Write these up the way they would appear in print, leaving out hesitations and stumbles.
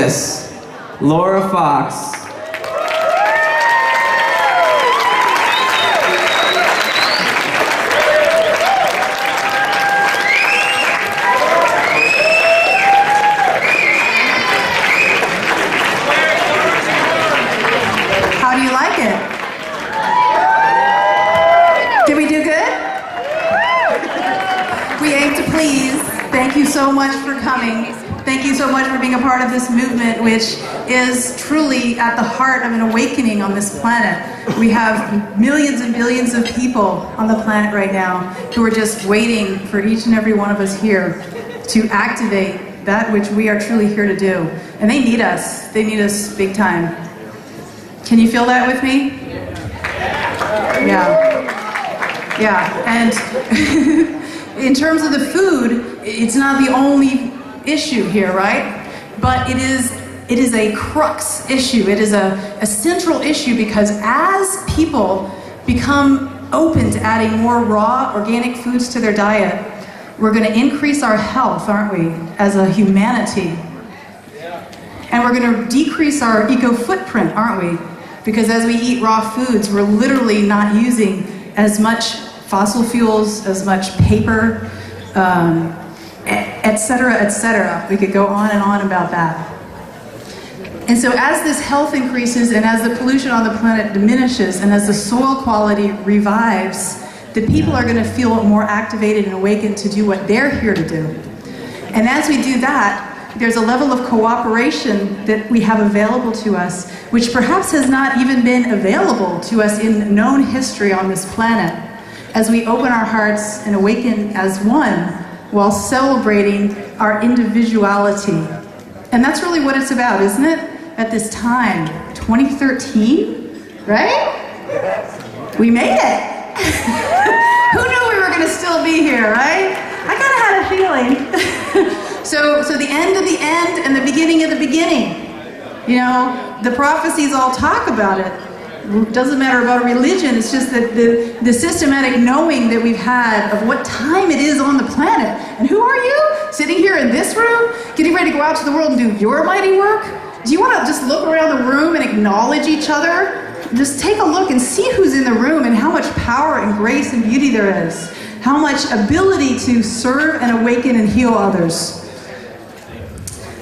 This, Laura Fox. How do you like it? Did we do good? We aim to please. Thank you so much for coming. Thank you so much for being a part of this movement, which is truly at the heart of an awakening on this planet. We have millions and billions of people on the planet right now who are just waiting for each and every one of us here to activate that which we are truly here to do. And they need us. They need us big time. Can you feel that with me? Yeah. Yeah. And in terms of the food, it's not the only issue here, right? But it is a crux issue. It is a central issue because as people become open to adding more raw, organic foods to their diet, we're going to increase our health, aren't we, as a humanity? And we're going to decrease our eco-footprint, aren't we? Because as we eat raw foods, we're literally not using as much fossil fuels, as much paper, etc., etc. We could go on and on about that. And so as this health increases and as the pollution on the planet diminishes and as the soil quality revives, the people are going to feel more activated and awakened to do what they're here to do. And as we do that, there's a level of cooperation that we have available to us, which perhaps has not even been available to us in known history on this planet, as we open our hearts and awaken as one while celebrating our individuality. And that's really what it's about, isn't it? At this time, 2013, right? We made it. Who knew we were going to still be here, right? I kind of had a feeling. So the end of the end and the beginning of the beginning. You know, the prophecies all talk about it. It doesn't matter about religion, it's just that the systematic knowing that we've had of what time it is on the planet. And who are you? Sitting here in this room, getting ready to go out to the world and do your mighty work? Do you want to just look around the room and acknowledge each other? Just take a look and see who's in the room and how much power and grace and beauty there is. How much ability to serve and awaken and heal others.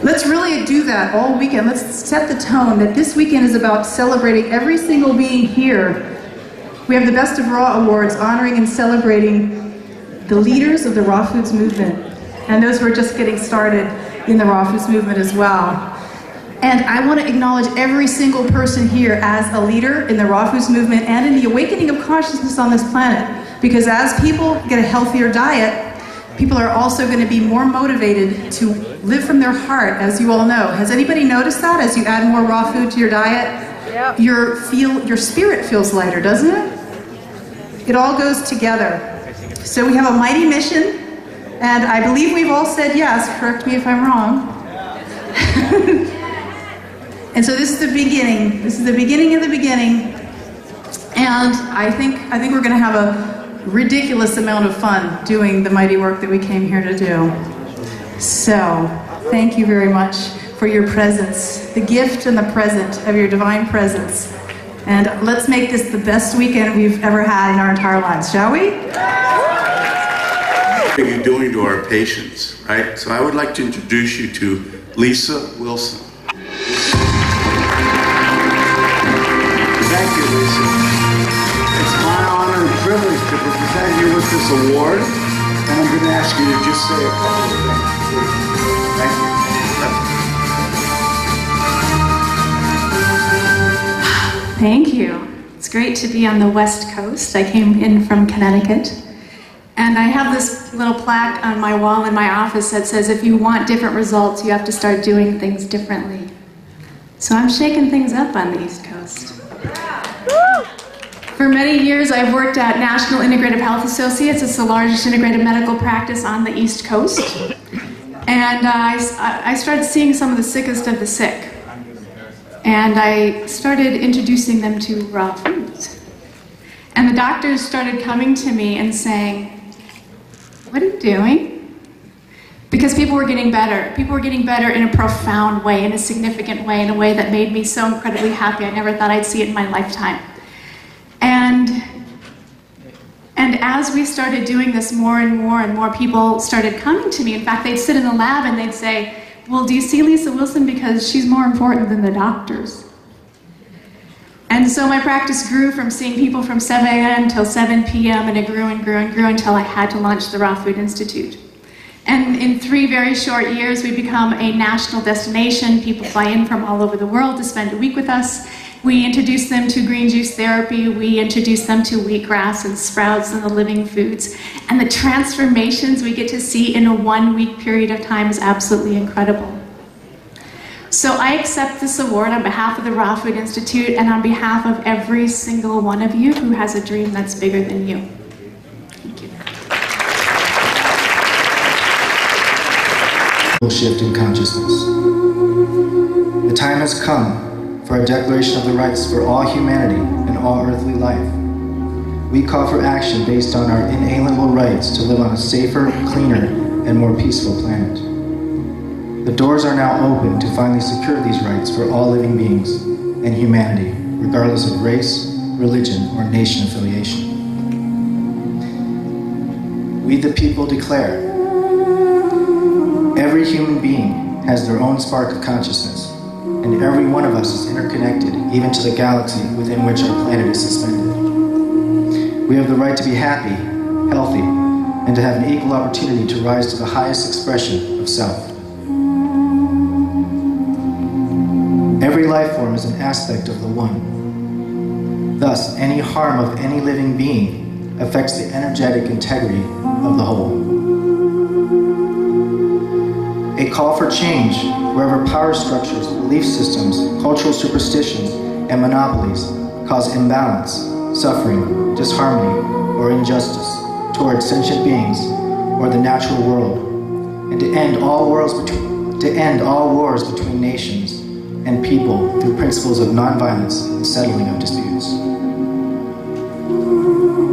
Let's really do that all weekend. Let's set the tone that this weekend is about celebrating every single being here. We have the Best of Raw Awards honoring and celebrating the leaders of the raw foods movement and those who are just getting started in the raw foods movement as well. And I want to acknowledge every single person here as a leader in the raw foods movement and in the awakening of consciousness on this planet. Because as people get a healthier diet, people are also going to be more motivated to live from their heart, as you all know. Has anybody noticed that as you add more raw food to your diet? Yep. Your spirit feels lighter, doesn't it? It all goes together. So we have a mighty mission, and I believe we've all said yes. Correct me if I'm wrong. And so this is the beginning. This is the beginning of the beginning. And I think we're going to have a ridiculous amount of fun doing the mighty work that we came here to do. So, thank you very much for your presence, the gift and the present of your divine presence. And let's make this the best weekend we've ever had in our entire lives, shall we? What are you doing to our patients, right? So I would like to introduce you to Lisa Wilson. Thank you, Lisa. It's my honor and privilege to present you with this award, and I'm going to ask you to just say a couple of things. Thank you. Thank you. It's great to be on the West Coast. I came in from Connecticut, and I have this little plaque on my wall in my office that says, if you want different results, you have to start doing things differently. So I'm shaking things up on the East Coast. For many years, I've worked at National Integrative Health Associates. It's the largest integrative medical practice on the East Coast. And I started seeing some of the sickest of the sick. And I started introducing them to raw foods. And the doctors started coming to me and saying, what are you doing? Because people were getting better. People were getting better in a profound way, in a significant way, in a way that made me so incredibly happy. I never thought I'd see it in my lifetime. And as we started doing this, more and more people started coming to me. In fact, they'd sit in the lab and they'd say, well, do you see Lisa Wilson? Because she's more important than the doctors. And so my practice grew from seeing people from 7 a.m. till 7 p.m. and it grew and grew and grew until I had to launch the Raw Food Institute. And in 3 very short years, we become a national destination. People fly in from all over the world to spend a week with us. We introduce them to green juice therapy. We introduce them to wheatgrass and sprouts and the living foods. And the transformations we get to see in a 1-week period of time is absolutely incredible. So I accept this award on behalf of the Raw Food Institute and on behalf of every single one of you who has a dream that's bigger than you. Thank you. Shift in consciousness. The time has come for a declaration of the rights for all humanity and all earthly life. We call for action based on our inalienable rights to live on a safer, cleaner, and more peaceful planet. The doors are now open to finally secure these rights for all living beings and humanity, regardless of race, religion, or nation affiliation. We the people declare, every human being has their own spark of consciousness, and every one of us is interconnected, even to the galaxy within which our planet is suspended. We have the right to be happy, healthy, and to have an equal opportunity to rise to the highest expression of self. Every life form is an aspect of the One. Thus, any harm of any living being affects the energetic integrity of the whole. A call for change wherever power structures, belief systems, cultural superstitions, and monopolies cause imbalance, suffering, disharmony, or injustice towards sentient beings or the natural world, and to end all wars between nations and people through principles of nonviolence and settling of disputes.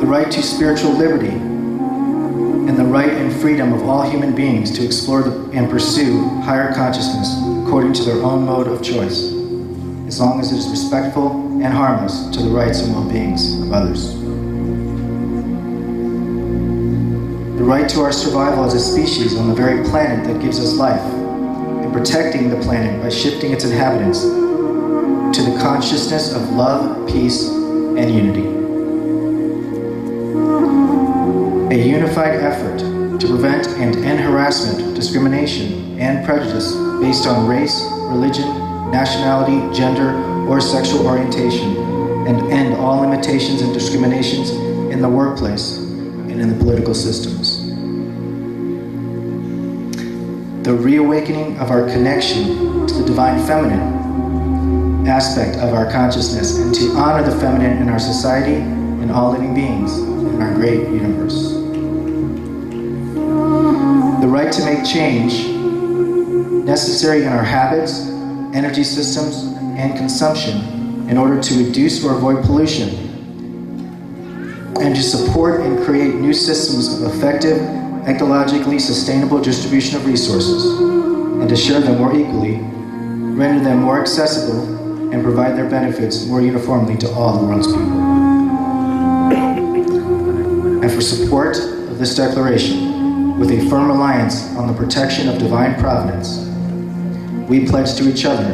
The right to spiritual liberty and the right and freedom of all human beings to explore and pursue higher consciousness according to their own mode of choice, as long as it is respectful and harmless to the rights and well-beings of others. The right to our survival as a species on the very planet that gives us life, and protecting the planet by shifting its inhabitants to the consciousness of love, peace, and unity. A unified effort to prevent and end harassment, discrimination, and prejudice based on race, religion, nationality, gender, or sexual orientation, and end all limitations and discriminations in the workplace and in the political systems. The reawakening of our connection to the divine feminine aspect of our consciousness, and to honor the feminine in our society and all living beings in our great universe. The right to make change necessary in our habits, energy systems, and consumption in order to reduce or avoid pollution, and to support and create new systems of effective, ecologically sustainable distribution of resources, and to share them more equally, render them more accessible, and provide their benefits more uniformly to all the world's people. And for support of this declaration, with a firm reliance on the protection of divine providence, we pledge to each other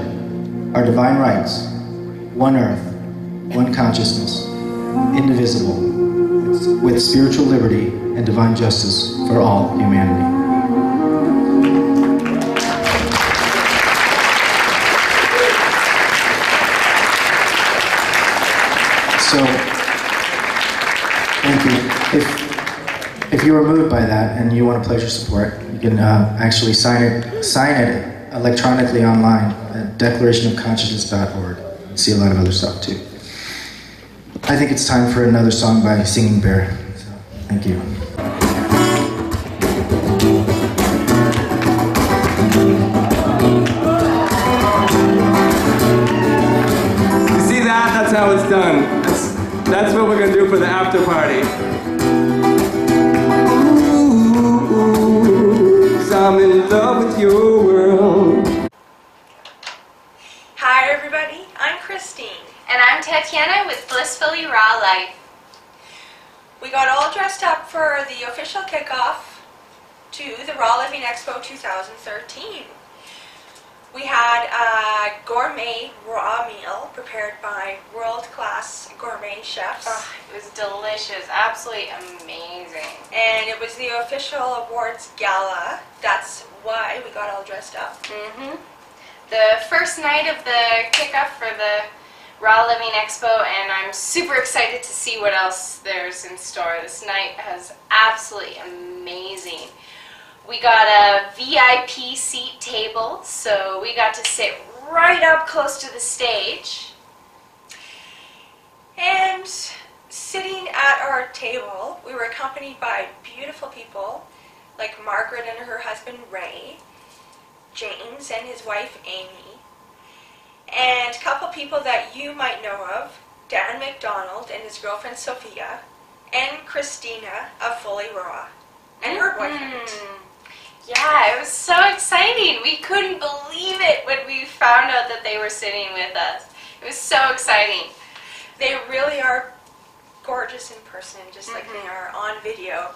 our divine rights, one earth, one consciousness, indivisible, with spiritual liberty and divine justice for all humanity. So, thank you. If you were moved by that and you want to pledge your support, you can actually sign it electronically online at declarationofconsciousness.org. You see a lot of other stuff too. I think it's time for another song by Singing Bear. So, thank you. You see that? That's how it's done. That's what we're gonna do for the after party. Ooh, ooh, ooh, love with your world. Hi everybody, I'm Kristine. And I'm Tatiana with Blissfully Raw Life. We got all dressed up for the official kickoff to the Raw Living Expo 2013. We had a gourmet raw meal prepared by world-class gourmet chefs. Oh, it was delicious, absolutely amazing. And it was the official awards gala. That's why we got all dressed up. The first night of the kickoff for the Raw Living Expo, and I'm super excited to see what else there's in store. This night was absolutely amazing. We got a VIP seat table, so we got to sit right up close to the stage. And sitting at our table, we were accompanied by beautiful people like Margaret and her husband Ray, James and his wife Amy, and a couple people that you might know of, Dan McDonald and his girlfriend Sophia, and Christina of Fully Raw, and her boyfriend. Yeah, it was so exciting. We couldn't believe it when we found out that they were sitting with us. It was so exciting. They really are gorgeous in person, just like they are on video.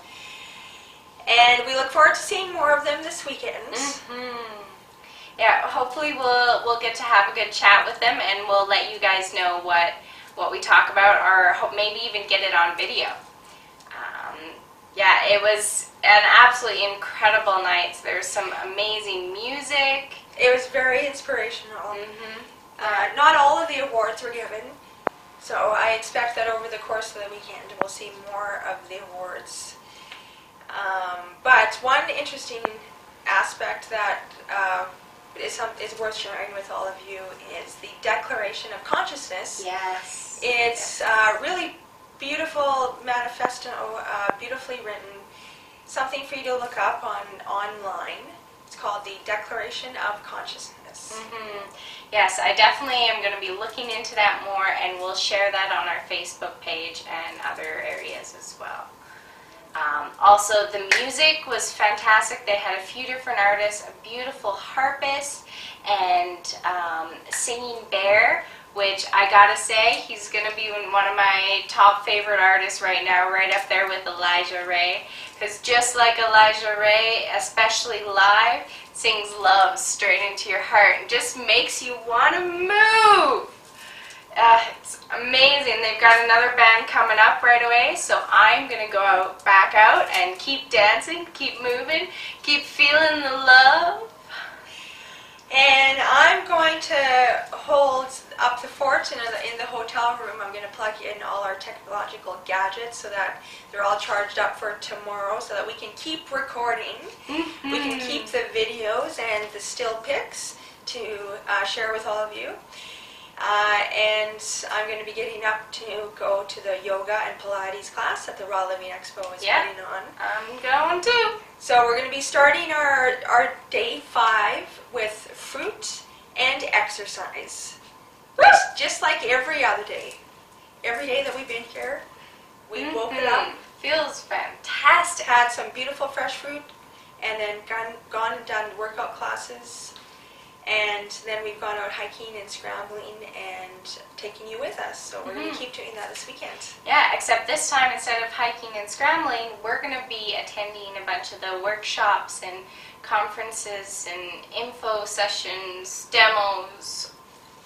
And we look forward to seeing more of them this weekend. Yeah, hopefully we'll get to have a good chat with them, and we'll let you guys know what we talk about, or hope maybe even get it on video. Yeah, it was an absolutely incredible night. There was some amazing music. It was very inspirational. Not all of the awards were given, so I expect that over the course of the weekend we'll see more of the awards. But one interesting aspect that is worth sharing with all of you is the Declaration of Consciousness. Yes. It's really beautiful manifesto, beautifully written, something for you to look up online. It's called the Declaration of Consciousness. Yes, I definitely am going to be looking into that more, and we'll share that on our Facebook page and other areas as well. Also, the music was fantastic. They had a few different artists, a beautiful harpist, and singing bear, which I gotta say, he's gonna be one of my top favorite artists right now, right up there with Elijah Ray, because just like Elijah Ray, especially live, sings love straight into your heart and just makes you want to move. It's amazing. They've got another band coming up right away, so I'm going to go back out and keep dancing, keep moving, keep feeling the love. And I'm going to hold up the fort in the hotel room. I'm going to plug in all our technological gadgets so that they're all charged up for tomorrow, so that we can keep recording. We can keep the videos and the still pics to share with all of you. And I'm going to be getting up to go to the yoga and Pilates class that the Raw Living Expo is putting on. I'm going too. So we're going to be starting our day 5 with fruit and exercise. Just like every other day. Every day that we've been here, we woke it up. Feels fantastic. Had some beautiful fresh fruit, and then gone and done workout classes. And then we've gone out hiking and scrambling and taking you with us. So we're going to keep doing that this weekend. Yeah, except this time, instead of hiking and scrambling, we're going to be attending a bunch of the workshops and conferences and info sessions, demos,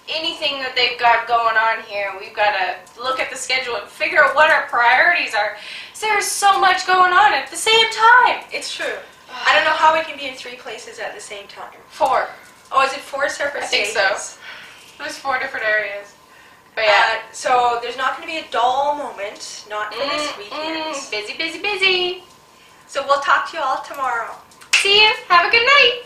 anything that they've got going on here. We've got to look at the schedule and figure out what our priorities are. There's so much going on at the same time. It's true. I don't know how we can be in 3 places at the same time. 4. Oh, is it 4 separate stages? I think so. There's 4 different areas. But yeah. So there's not going to be a dull moment, not for this weekend. Busy, busy, busy. So we'll talk to you all tomorrow. See you. Have a good night.